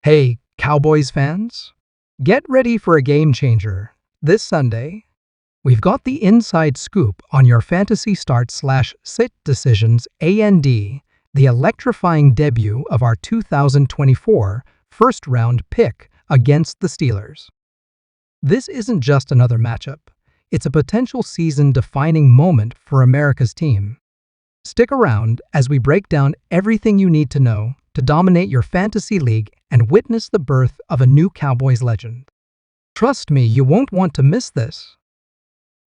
Hey, Cowboys fans! Get ready for a game changer. This Sunday, we've got the inside scoop on your fantasy start/sit decisions the electrifying debut of our 2024 first-round pick against the Steelers. This isn't just another matchup. It's a potential season-defining moment for America's team. Stick around as we break down everything you need to know to dominate your fantasy league and witness the birth of a new Cowboys legend. Trust me, you won't want to miss this.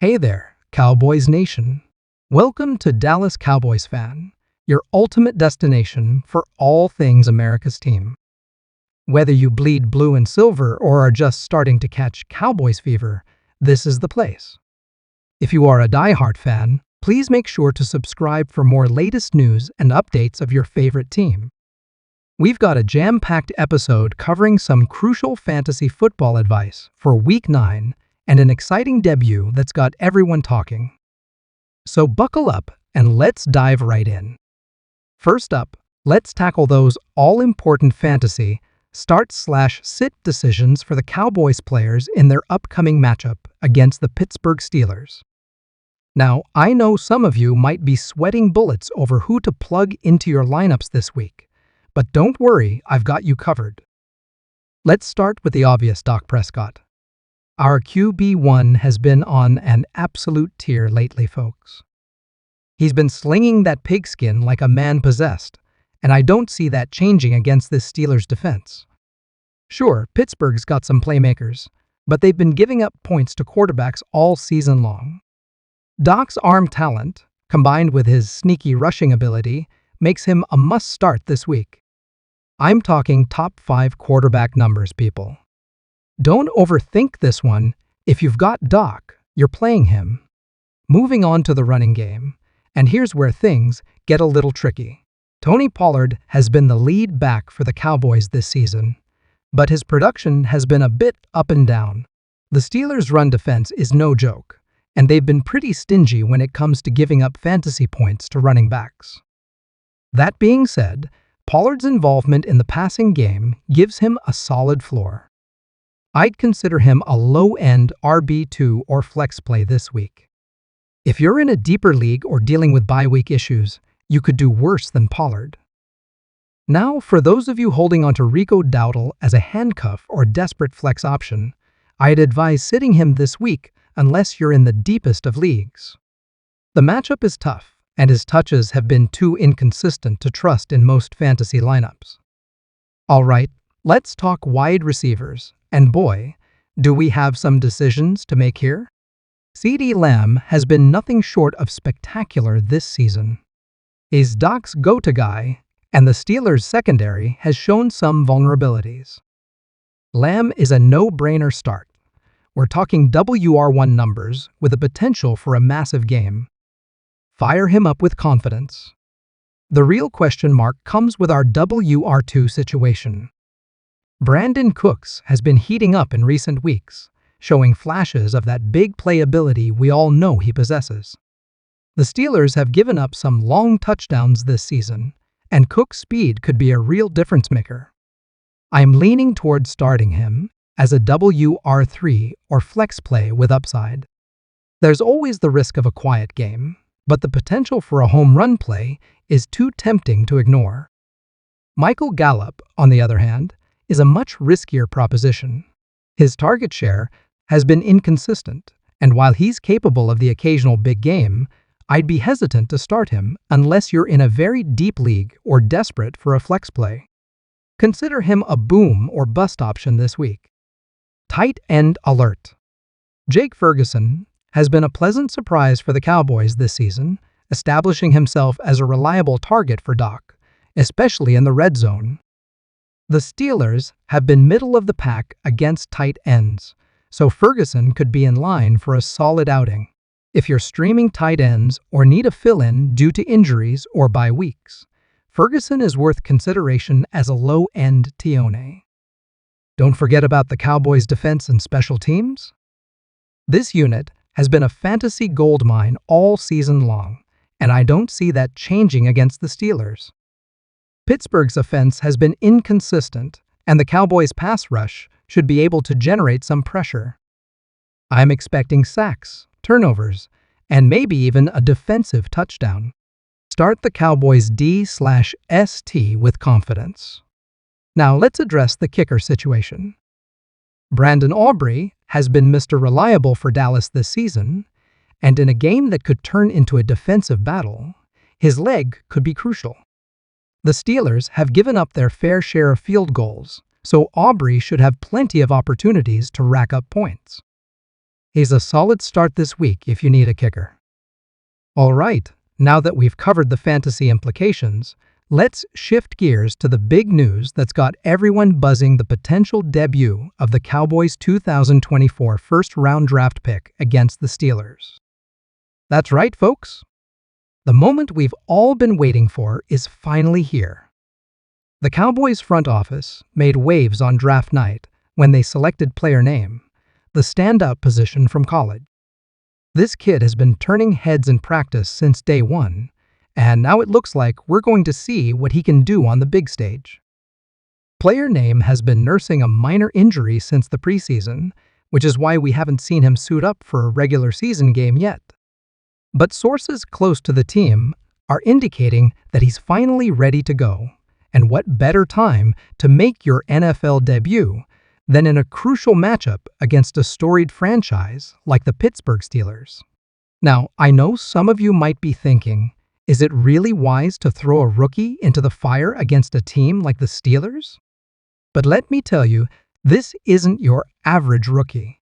Hey there, Cowboys Nation. Welcome to Dallas Cowboys Fan, your ultimate destination for all things America's team. Whether you bleed blue and silver or are just starting to catch Cowboys fever, this is the place. If you are a diehard fan, please make sure to subscribe for more latest news and updates of your favorite team. We've got a jam-packed episode covering some crucial fantasy football advice for Week 9 and an exciting debut that's got everyone talking. So buckle up and let's dive right in. First up, let's tackle those all-important fantasy start/sit decisions for the Cowboys players in their upcoming matchup against the Pittsburgh Steelers. Now, I know some of you might be sweating bullets over who to plug into your lineups this week. But don't worry, I've got you covered. Let's start with the obvious Dak Prescott. Our QB1 has been on an absolute tear lately, folks. He's been slinging that pigskin like a man possessed, and I don't see that changing against this Steelers defense. Sure, Pittsburgh's got some playmakers, but they've been giving up points to quarterbacks all season long. Dak's arm talent, combined with his sneaky rushing ability, makes him a must-start this week. I'm talking top 5 quarterback numbers, people. Don't overthink this one. If you've got Dak, you're playing him. Moving on to the running game, and here's where things get a little tricky. Tony Pollard has been the lead back for the Cowboys this season, but his production has been a bit up and down. The Steelers' run defense is no joke, and they've been pretty stingy when it comes to giving up fantasy points to running backs. That being said, Pollard's involvement in the passing game gives him a solid floor. I'd consider him a low-end RB2 or flex play this week. If you're in a deeper league or dealing with bye-week issues, you could do worse than Pollard. Now, for those of you holding onto Rico Dowdle as a handcuff or desperate flex option, I'd advise sitting him this week unless you're in the deepest of leagues. The matchup is tough, and his touches have been too inconsistent to trust in most fantasy lineups. All right, let's talk wide receivers, and boy, do we have some decisions to make here. CeeDee Lamb has been nothing short of spectacular this season. He's Dak's go-to guy, and the Steelers' secondary has shown some vulnerabilities. Lamb is a no-brainer start. We're talking WR1 numbers with the potential for a massive game. Fire him up with confidence. The real question mark comes with our WR2 situation. Brandon Cooks has been heating up in recent weeks, showing flashes of that big playability we all know he possesses. The Steelers have given up some long touchdowns this season, and Cook's speed could be a real difference maker. I'm leaning towards starting him as a WR3 or flex play with upside. There's always the risk of a quiet game, but the potential for a home run play is too tempting to ignore. Michael Gallup, on the other hand, is a much riskier proposition. His target share has been inconsistent, and while he's capable of the occasional big game, I'd be hesitant to start him unless you're in a very deep league or desperate for a flex play. Consider him a boom or bust option this week. Tight end alert. Jake Ferguson has been a pleasant surprise for the Cowboys this season, establishing himself as a reliable target for Dak, especially in the red zone. The Steelers have been middle of the pack against tight ends, so Ferguson could be in line for a solid outing. If you're streaming tight ends or need a fill-in due to injuries or bye weeks, Ferguson is worth consideration as a low-end Tione. Don't forget about the Cowboys' defense and special teams. This unit has been a fantasy goldmine all season long, and I don't see that changing against the Steelers. Pittsburgh's offense has been inconsistent, and the Cowboys' pass rush should be able to generate some pressure. I'm expecting sacks, turnovers, and maybe even a defensive touchdown. Start the Cowboys' D/ST with confidence. Now let's address the kicker situation. Brandon Aubrey has been Mr. Reliable for Dallas this season, and in a game that could turn into a defensive battle, his leg could be crucial. The Steelers have given up their fair share of field goals, so Aubrey should have plenty of opportunities to rack up points. He's a solid start this week if you need a kicker. All right, now that we've covered the fantasy implications, let's shift gears to the big news that's got everyone buzzing: the potential debut of the Cowboys' 2024 first-round draft pick against the Steelers. That's right, folks. The moment we've all been waiting for is finally here. The Cowboys front office made waves on draft night when they selected player name, the standout position from college. This kid has been turning heads in practice since day one, and now it looks like we're going to see what he can do on the big stage. Player name has been nursing a minor injury since the preseason, which is why we haven't seen him suit up for a regular season game yet. But sources close to the team are indicating that he's finally ready to go, and what better time to make your NFL debut than in a crucial matchup against a storied franchise like the Pittsburgh Steelers. Now, I know some of you might be thinking, is it really wise to throw a rookie into the fire against a team like the Steelers? But let me tell you, this isn't your average rookie.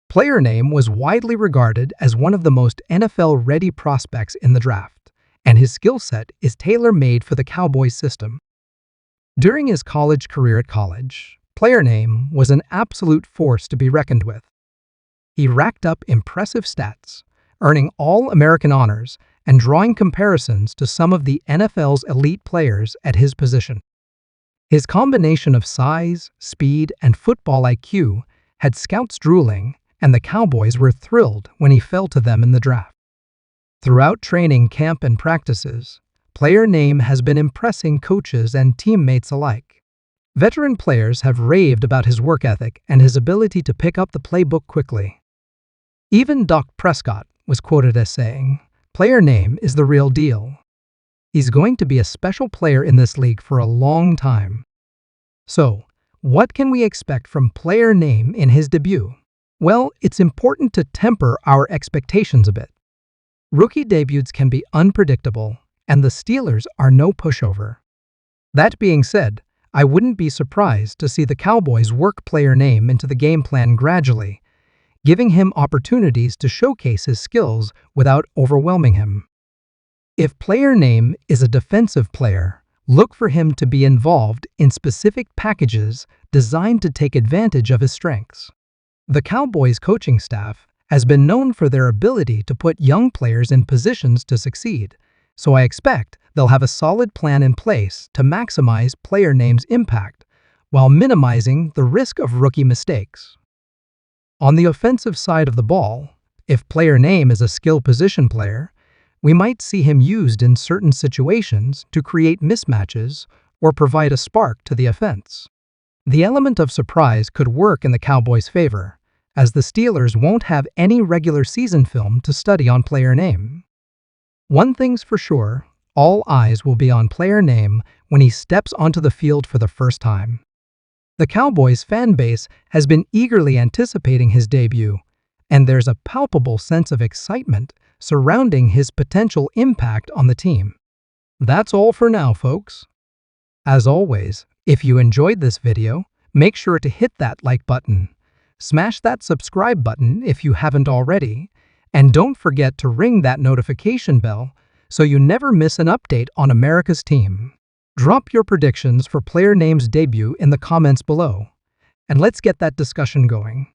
Player name was widely regarded as one of the most NFL-ready prospects in the draft, and his skill set is tailor-made for the Cowboys system. During his college career at college, player name was an absolute force to be reckoned with. He racked up impressive stats, earning All-American honors and drawing comparisons to some of the NFL's elite players at his position. His combination of size, speed, and football IQ had scouts drooling, and the Cowboys were thrilled when he fell to them in the draft. Throughout training camp and practices, player name has been impressing coaches and teammates alike. Veteran players have raved about his work ethic and his ability to pick up the playbook quickly. Even Dak Prescott was quoted as saying, "Player name is the real deal." He's going to be a special player in this league for a long time. So, what can we expect from player name in his debut? Well, it's important to temper our expectations a bit. Rookie debuts can be unpredictable, and the Steelers are no pushover. That being said, I wouldn't be surprised to see the Cowboys work player name into the game plan gradually, giving him opportunities to showcase his skills without overwhelming him. If player name is a defensive player, look for him to be involved in specific packages designed to take advantage of his strengths. The Cowboys coaching staff has been known for their ability to put young players in positions to succeed, so I expect they'll have a solid plan in place to maximize player name's impact while minimizing the risk of rookie mistakes. On the offensive side of the ball, if player name is a skill position player, we might see him used in certain situations to create mismatches or provide a spark to the offense. The element of surprise could work in the Cowboys' favor, as the Steelers won't have any regular season film to study on player name. One thing's for sure, all eyes will be on player name when he steps onto the field for the first time. The Cowboys fan base has been eagerly anticipating his debut, and there's a palpable sense of excitement surrounding his potential impact on the team. That's all for now, folks. As always, if you enjoyed this video, make sure to hit that like button, smash that subscribe button if you haven't already, and don't forget to ring that notification bell so you never miss an update on America's team. Drop your predictions for player name's debut in the comments below, and let's get that discussion going.